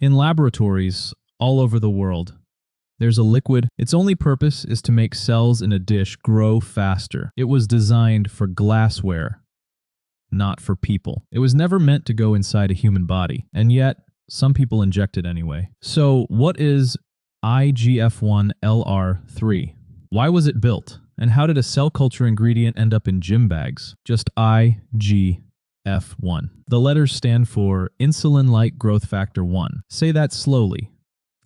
In laboratories all over the world, there's a liquid. Its only purpose is to make cells in a dish grow faster. It was designed for glassware, not for people. It was never meant to go inside a human body, and yet some people inject it anyway. So what is IGF-1 LR3? Why was it built? And how did a cell culture ingredient end up in gym bags? Just IGF-1. The letters stand for insulin-like growth factor 1. Say that slowly.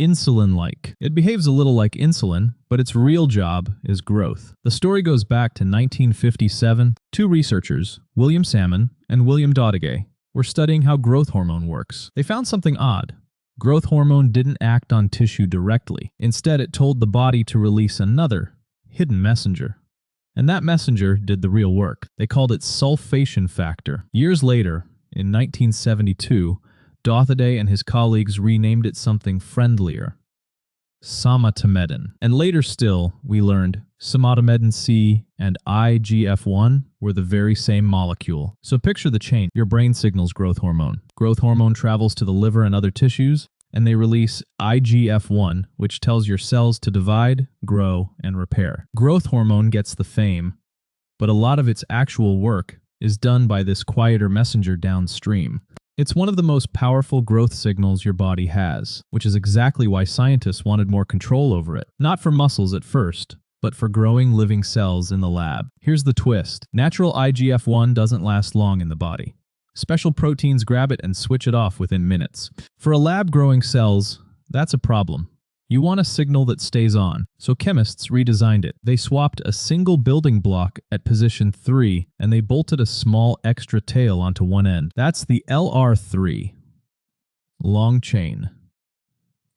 Insulin-like. It behaves a little like insulin, but its real job is growth. The story goes back to 1957. Two researchers, William Salmon and William Doddigay, were studying how growth hormone works. They found something odd. Growth hormone didn't act on tissue directly. Instead, it told the body to release another hidden messenger. And that messenger did the real work. They called it sulfation factor. Years later, in 1972, Doddigay and his colleagues renamed it something friendlier, somatomedin. And later still, we learned somatomedin C and IGF-1 were the very same molecule. So picture the chain. Your brain signals growth hormone. Growth hormone travels to the liver and other tissues, and they release IGF-1, which tells your cells to divide, grow, and repair. Growth hormone gets the fame, but a lot of its actual work is done by this quieter messenger downstream. It's one of the most powerful growth signals your body has, which is exactly why scientists wanted more control over it. Not for muscles at first, but for growing living cells in the lab. Here's the twist. Natural IGF-1 doesn't last long in the body. Special proteins grab it and switch it off within minutes. For a lab growing cells, that's a problem. You want a signal that stays on, so chemists redesigned it. They swapped a single building block at position 3, and they bolted a small extra tail onto one end. That's the LR3. Long chain.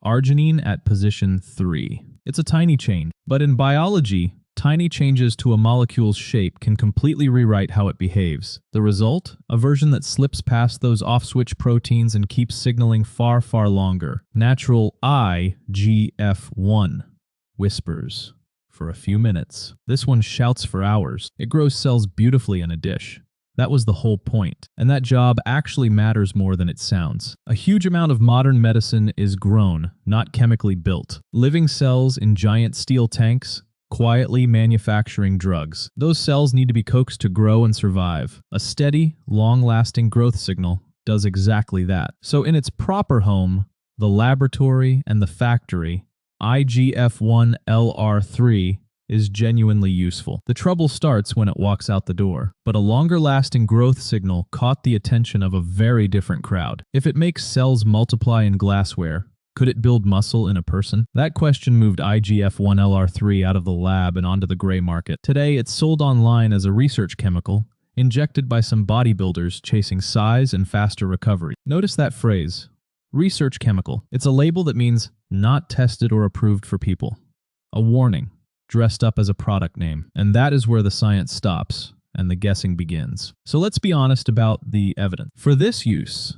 Arginine at position 3. It's a tiny chain, but in biology, tiny changes to a molecule's shape can completely rewrite how it behaves. The result? A version that slips past those off-switch proteins and keeps signaling far, far longer. Natural IGF-1 whispers for a few minutes. This one shouts for hours. It grows cells beautifully in a dish. That was the whole point. And that job actually matters more than it sounds. A huge amount of modern medicine is grown, not chemically built. Living cells in giant steel tanks, quietly manufacturing drugs. Those cells need to be coaxed to grow and survive. A steady, long-lasting growth signal does exactly that. So in its proper home, the laboratory and the factory, IGF-1 LR3 is genuinely useful. The trouble starts when it walks out the door. But a longer-lasting growth signal caught the attention of a very different crowd. If it makes cells multiply in glassware, could it build muscle in a person? That question moved IGF-1 LR3 out of the lab and onto the gray market. Today, it's sold online as a research chemical, injected by some bodybuilders chasing size and faster recovery. Notice that phrase, research chemical. It's a label that means not tested or approved for people. A warning, dressed up as a product name. And that is where the science stops and the guessing begins. So let's be honest about the evidence. For this use,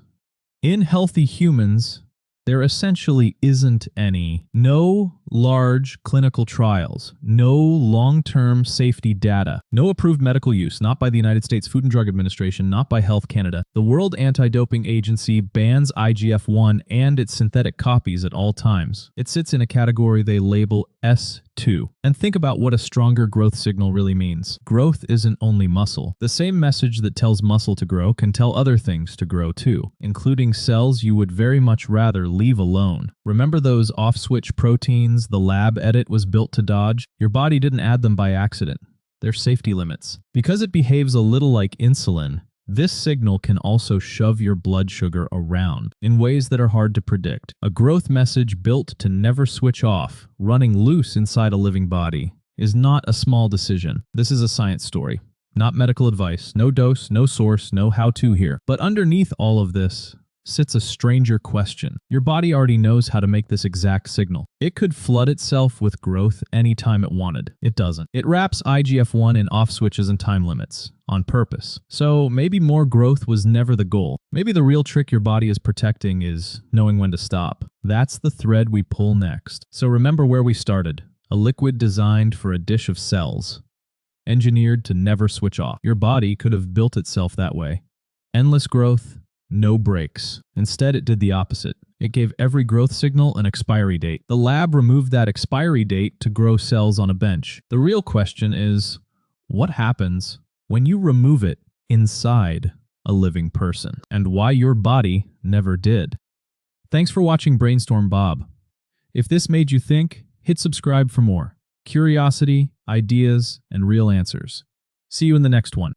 in healthy humans, there essentially isn't any. No large clinical trials, no long-term safety data, no approved medical use, not by the United States Food and Drug Administration, not by Health Canada. The World Anti-Doping Agency bans IGF-1 and its synthetic copies at all times. It sits in a category they label S2. And think about what a stronger growth signal really means. Growth isn't only muscle. The same message that tells muscle to grow can tell other things to grow too, including cells you would very much rather leave alone. Remember those off-switch proteins the lab edit was built to dodge? Your body didn't add them by accident. They're safety limits. Because it behaves a little like insulin, this signal can also shove your blood sugar around in ways that are hard to predict. A growth message built to never switch off, running loose inside a living body, is not a small decision. This is a science story, not medical advice. No dose, no source, no how-to here. But underneath all of this sits a stranger question. Your body already knows how to make this exact signal. It could flood itself with growth anytime it wanted. It doesn't. It wraps IGF-1 in off switches and time limits on purpose. So maybe more growth was never the goal. Maybe the real trick your body is protecting is knowing when to stop. That's the thread we pull next. So remember where we started. A liquid designed for a dish of cells, engineered to never switch off. Your body could have built itself that way. Endless growth, no breaks. Instead, it did the opposite. It gave every growth signal an expiry date. The lab removed that expiry date to grow cells on a bench. The real question is, what happens when you remove it inside a living person, and why your body never did? Thanks for watching Brainstorm Bob. If this made you think, hit subscribe for more curiosity, ideas, and real answers. See you in the next one.